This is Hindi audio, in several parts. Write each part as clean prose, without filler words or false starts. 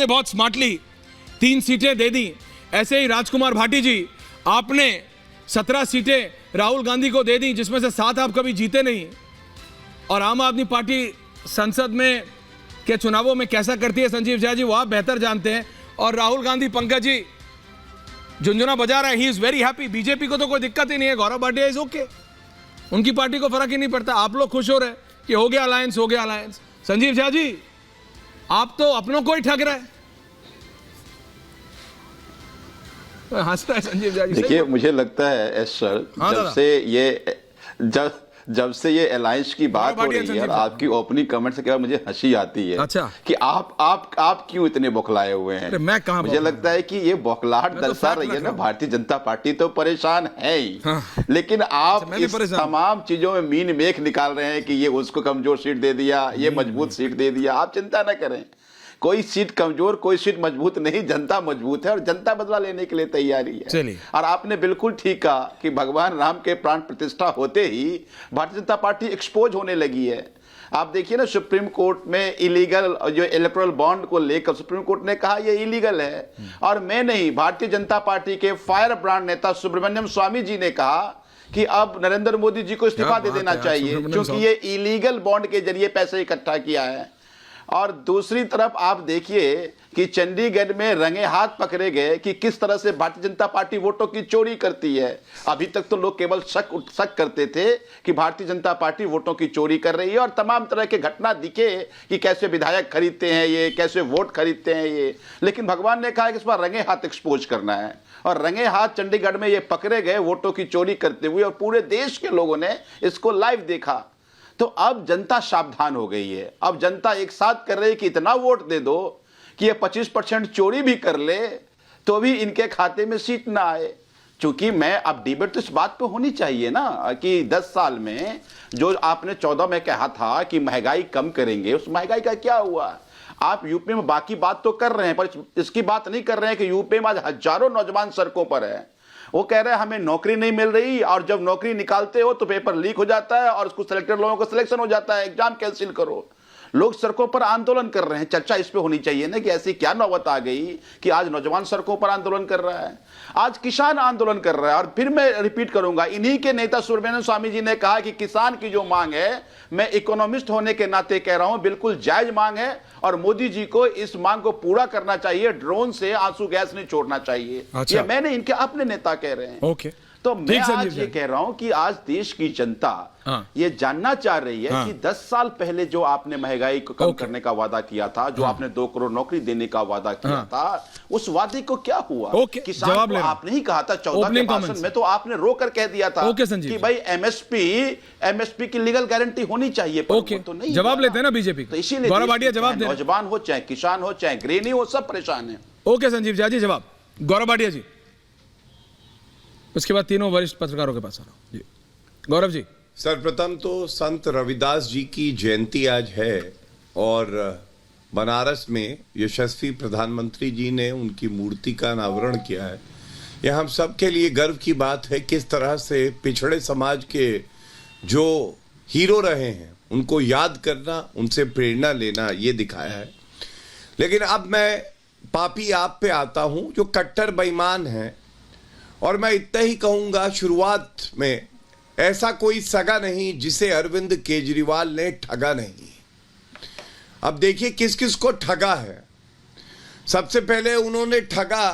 आपने बहुत स्मार्टली 3 सीटें दे दी। ऐसे ही राजकुमार भाटी जी, आपने 17 सीटें राहुल गांधी को दे दी, जिसमें से 7 आप कभी जीते नहीं। और आम आदमी पार्टी संसद में के चुनावों में कैसा करती है संजीव झा जी, वो आप बेहतर जानते हैं। और राहुल गांधी, पंकज जी झुंझुना बजा रहा है, he is very happy. BJP को तो कोई दिक्कत ही नहीं है, गौरव भाटिया इज ओके, उनकी पार्टी को फर्क ही नहीं पड़ता। आप लोग खुश हो रहे हैं कि हो गया अलायंस, हो गया अलायंस। संजीव झा जी, आप तो अपनों को ही ठग रहे हैं। हंस रहा है संजीव झा जी। देखिए, मुझे लगता है एस सर, जब से ये अलायंस की बात हो रही है, आपकी ओपनिंग कमेंट से क्या मुझे हंसी आती है। अच्छा। कि आप क्यों इतने बौखलाए हुए हैं। मैं कहां, मुझे लगता है कि ये बौखलाहट दर्शा रही है ना, भारतीय जनता पार्टी तो परेशान है ही। हाँ। लेकिन आप इस तमाम चीजों में मीन मेख निकाल रहे हैं कि ये उसको कमजोर सीट दे दिया, ये मजबूत सीट दे दिया। आप चिंता न करें, कोई सीट कमजोर, कोई सीट मजबूत नहीं, जनता मजबूत है और जनता बदला लेने के लिए तैयारी है। और आपने बिल्कुल ठीक कहा कि भगवान राम के प्राण प्रतिष्ठा होते ही भारतीय जनता पार्टी एक्सपोज होने लगी है। आप देखिए ना, सुप्रीम कोर्ट में इलीगल जो इलेक्टोरल बॉन्ड को लेकर सुप्रीम कोर्ट ने कहा यह इलीगल है। और मैं नहीं, भारतीय जनता पार्टी के फायर ब्रांड नेता सुब्रमण्यम स्वामी जी ने कहा कि अब नरेंद्र मोदी जी को इस्तीफा दे देना चाहिए, क्योंकि ये इलीगल बॉन्ड के जरिए पैसे इकट्ठा किया है। और दूसरी तरफ आप देखिए कि चंडीगढ़ में रंगे हाथ पकड़े गए कि किस तरह से भारतीय जनता पार्टी वोटों की चोरी करती है। अभी तक तो लोग केवल शक करते थे कि भारतीय जनता पार्टी वोटों की चोरी कर रही है, और तमाम तरह के घटना दिखे कि कैसे विधायक खरीदते हैं ये, कैसे वोट खरीदते हैं ये। लेकिन भगवान ने कहा कि इस बार रंगे हाथ एक्सपोज करना है, और रंगे हाथ चंडीगढ़ में ये पकड़े गए वोटों की चोरी करते हुए, और पूरे देश के लोगों ने इसको लाइव देखा। तो अब जनता सावधान हो गई है। अब जनता एक साथ कर रही है कि इतना वोट दे दो कि ये 25% चोरी भी कर ले तो भी इनके खाते में सीट ना आए। चूंकि मैं अब डिबेट तो इस बात पे होनी चाहिए ना कि 10 साल में जो आपने 14 में कहा था कि महंगाई कम करेंगे, उस महंगाई का क्या हुआ। आप यूपी में बाकी बात तो कर रहे हैं, पर इसकी बात नहीं कर रहे हैं कि यूपी में आज हजारों नौजवान सड़कों पर है। वो कह रहे हैं हमें नौकरी नहीं मिल रही, और जब नौकरी निकालते हो तो पेपर लीक हो जाता है और उसको सिलेक्टेड लोगों को सिलेक्शन हो जाता है, एग्जाम कैंसिल करो। लोग सड़कों पर आंदोलन कर रहे हैं। चर्चा इस पे होनी चाहिए ना कि ऐसी क्या नौबत आ गई कि आज नौजवान सड़कों पर आंदोलन कर रहा है, आज किसान आंदोलन कर रहा है। और फिर मैं रिपीट करूंगा, इन्हीं के नेता सुब्रमण्यम स्वामी जी ने कहा कि किसान की जो मांग है, मैं इकोनॉमिस्ट होने के नाते कह रहा हूं, बिल्कुल जायज मांग है, और मोदी जी को इस मांग को पूरा करना चाहिए। ड्रोन से आंसू गैस नहीं छोड़ना चाहिए। अच्छा। ये मैंने इनके अपने नेता कह रहे हैं। ओके। तो मैं आज ये कह रहा हूं कि आज देश की जनता ये जानना चाह रही है कि 10 साल पहले जो आपने महंगाई को कम करने का वादा किया था, जो आपने 2 करोड़ नौकरी देने का वादा किया था, उस वादे को क्या हुआ। किसान को आपने ही कहा था 14 के भाषण में, तो आपने रोकर कह दिया था कि भाई एमएसपी की लीगल गारंटी होनी चाहिए। तो नहीं जवाब लेते हैं ना बीजेपी। तो इसीलिए जवाब नौजवान हो, चाहे किसान हो, चाहे गृहिणी हो, सब परेशान है। ओके संजीव झा जी, जवाब गौरव भाटिया जी, उसके बाद तीनों वरिष्ठ पत्रकारों के पास आ रहा हूं जी। गौरव जी। सर्वप्रथम तो संत रविदास जी की जयंती आज है, और बनारस में यशस्वी प्रधानमंत्री जी ने उनकी मूर्ति का अनावरण किया है। यह हम सब के लिए गर्व की बात है, किस तरह से पिछड़े समाज के जो हीरो रहे हैं उनको याद करना, उनसे प्रेरणा लेना, ये दिखाया है। लेकिन अब मैं पापी आप पे आता हूं जो कट्टर बेईमान है, और मैं इतना ही कहूंगा, शुरुआत में ऐसा कोई सगा नहीं जिसे अरविंद केजरीवाल ने ठगा नहीं। अब देखिए किस किस को ठगा है। सबसे पहले उन्होंने ठगा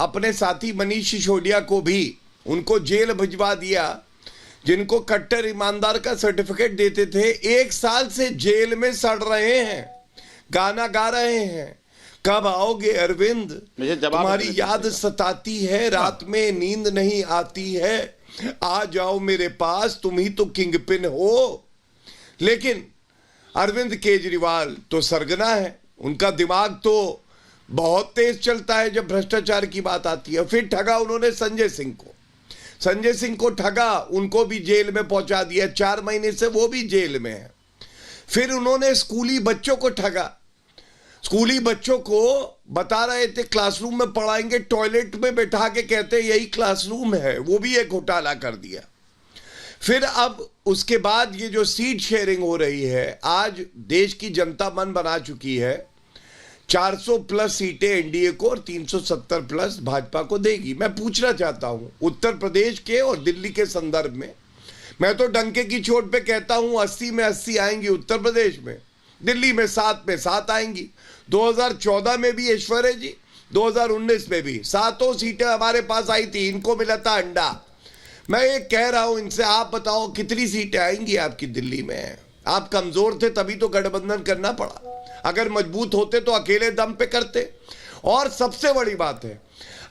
अपने साथी मनीष सिसोदिया को भी, उनको जेल भिजवा दिया। जिनको कट्टर ईमानदार का सर्टिफिकेट देते थे, 1 साल से जेल में सड़ रहे हैं, गाना गा रहे हैं, कब आओगे अरविंद, तुम्हारी याद सताती है, रात में नींद नहीं आती है, आ जाओ मेरे पास, तुम ही तो किंग पिन हो। लेकिन अरविंद केजरीवाल तो सरगना है, उनका दिमाग तो बहुत तेज चलता है जब भ्रष्टाचार की बात आती है। फिर ठगा उन्होंने संजय सिंह को ठगा, उनको भी जेल में पहुंचा दिया, 4 महीने से वो भी जेल में है। फिर उन्होंने स्कूली बच्चों को ठगा, स्कूली बच्चों को बता रहे थे क्लासरूम में पढ़ाएंगे, टॉयलेट में बैठा के कहते यही क्लासरूम है, वो भी एक घोटाला कर दिया। फिर अब उसके बाद ये जो सीट शेयरिंग हो रही है, आज देश की जनता मन बना चुकी है 400 प्लस सीटें एनडीए को और 370 प्लस भाजपा को देगी। मैं पूछना चाहता हूं उत्तर प्रदेश के और दिल्ली के संदर्भ में, मैं तो डंके की चोट पे कहता हूं 80 में 80 आएंगी उत्तर प्रदेश में, दिल्ली में 7 आएंगी। 2014 में भी ऐश्वर्या जी, 2019 में भी 7 सीटें हमारे पास आई थी, इनको मिला था अंडा। मैं ये कह रहा हूं इनसे, आप बताओ कितनी सीटें आएंगी आपकी दिल्ली में? आप कमजोर थे तभी तो गठबंधन करना पड़ा, अगर मजबूत होते तो अकेले दम पे करते। और सबसे बड़ी बात है,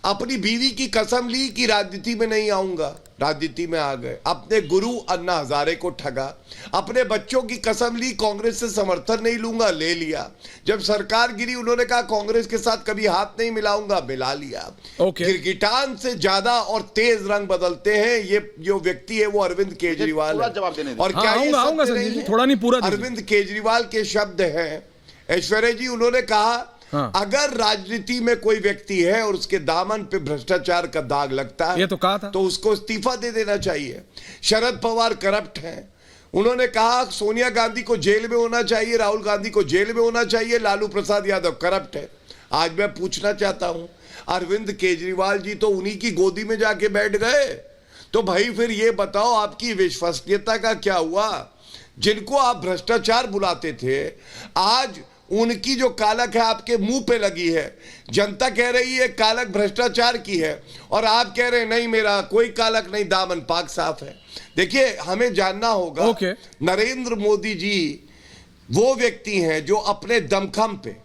अपनी बीवी की कसम ली कि राजनीति में नहीं आऊंगा, राजनीति में आ गए। अपने गुरु अन्ना हजारे को ठगा, अपने बच्चों की कसम ली कांग्रेस से समर्थन नहीं लूंगा, ले लिया। जब सरकार गिरी उन्होंने कहा कांग्रेस के साथ कभी हाथ नहीं मिलाऊंगा, मिला लिया। गिरगिटान से ज्यादा और तेज रंग बदलते हैं ये जो व्यक्ति है वो अरविंद केजरीवाल है। और क्या ये सत्य नहीं है? थोड़ा नहीं पूरा अरविंद केजरीवाल के शब्द हैं। ऐश्वर्या जी, उन्होंने कहा अगर राजनीति में कोई व्यक्ति है और उसके दामन पे भ्रष्टाचार का दाग लगता है, ये तो कहा था, तो उसको इस्तीफा दे देना चाहिए। शरद पवार करप्ट हैं, उन्होंने कहा सोनिया गांधी को जेल में होना चाहिए, राहुल गांधी को जेल में होना चाहिए, लालू प्रसाद यादव करप्ट है। आज मैं पूछना चाहता हूं, अरविंद केजरीवाल जी तो उन्हीं की गोदी में जाके बैठ गए, तो भाई फिर ये बताओ आपकी विश्वसनीयता का क्या हुआ? जिनको आप भ्रष्टाचार बुलाते थे, आज उनकी जो कालक है आपके मुंह पे लगी है। जनता कह रही है कालक भ्रष्टाचार की है और आप कह रहे हैं नहीं मेरा कोई कालक नहीं, दामन पाक साफ है। देखिए हमें जानना होगा, नरेंद्र मोदी जी वो व्यक्ति हैं जो अपने दमखम पे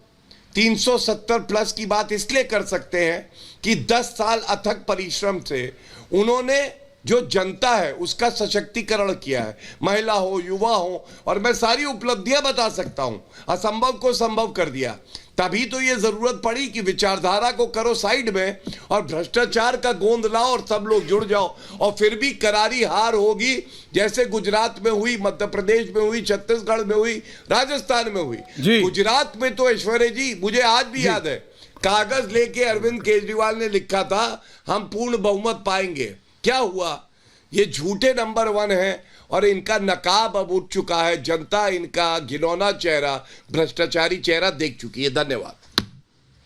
370 प्लस की बात इसलिए कर सकते हैं कि 10 साल अथक परिश्रम से उन्होंने जो जनता है उसका सशक्तिकरण किया है, महिला हो युवा हो, और मैं सारी उपलब्धियां बता सकता हूं, असंभव को संभव कर दिया। तभी तो ये जरूरत पड़ी कि विचारधारा को करो साइड में और भ्रष्टाचार का गोंद लाओ और सब लोग जुड़ जाओ, और फिर भी करारी हार होगी, जैसे गुजरात में हुई, मध्य प्रदेश में हुई, छत्तीसगढ़ में हुई, राजस्थान में हुई। गुजरात में तो ऐश्वर्या जी मुझे आज भी याद है, कागज लेके अरविंद केजरीवाल ने लिखा था हम पूर्ण बहुमत पाएंगे। क्या हुआ? ये झूठे नंबर 1 है और इनका नकाब अब उठ चुका है। जनता इनका घिनौना चेहरा, भ्रष्टाचारी चेहरा देख चुकी है। धन्यवाद।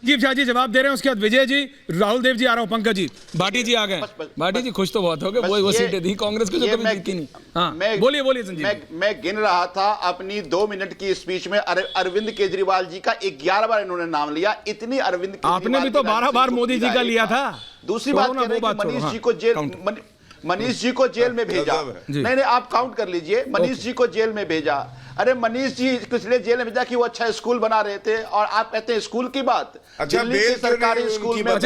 जीव झा जी जवाब दे रहे हैं, उसके बाद विजय जी, राहुल देव जी आ रहा हूं, पंकज जी, भाटी जी आ गए। भाटी जी खुश तो बहुत हो गए, वो सीटें दी कांग्रेस को जो कभी जीती नहीं। हाँ बोलिए संजीव। मैं गिन रहा था अपनी 2 मिनट की स्पीच में अरविंद केजरीवाल जी का 11 बार इन्होंने नाम लिया। इतनी अरविंद आपने भी तो 12 बार मोदी जी का लिया था। दूसरी बात कह रहे हैं कि मनीष जी को जेल में भेजा। नहीं आप काउंट कर लीजिए, मनीष जी को जेल में भेजा। अरे मनीष जी इसलिए जेल में भेजा कि वो अच्छा स्कूल बना रहे थे, और आप कहते हैं स्कूल की बात। अच्छा, दिल्ली के सरकारी स्कूल में एक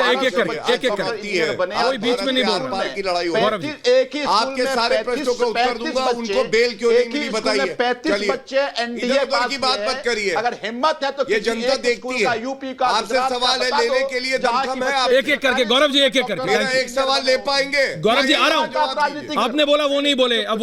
बीच में नहीं बोल रहा, एक ही आपके सारे प्रश्नों का उत्तर दूंगा, उनको बेल क्यों नहीं मिली बताइए। 35 बच्चे एनडीए पास की बात मत करिए, अगर हिम्मत है तो ये जनता देखती है। यूपी का आपसे सवाल है, लेने के लिए दमखम है आप। एक एक करके गौरव जी, एक एक करके एक सवाल ले पाएंगे। गौरव जी आ रहा हूं, आपने बोला वो नहीं बोले, अब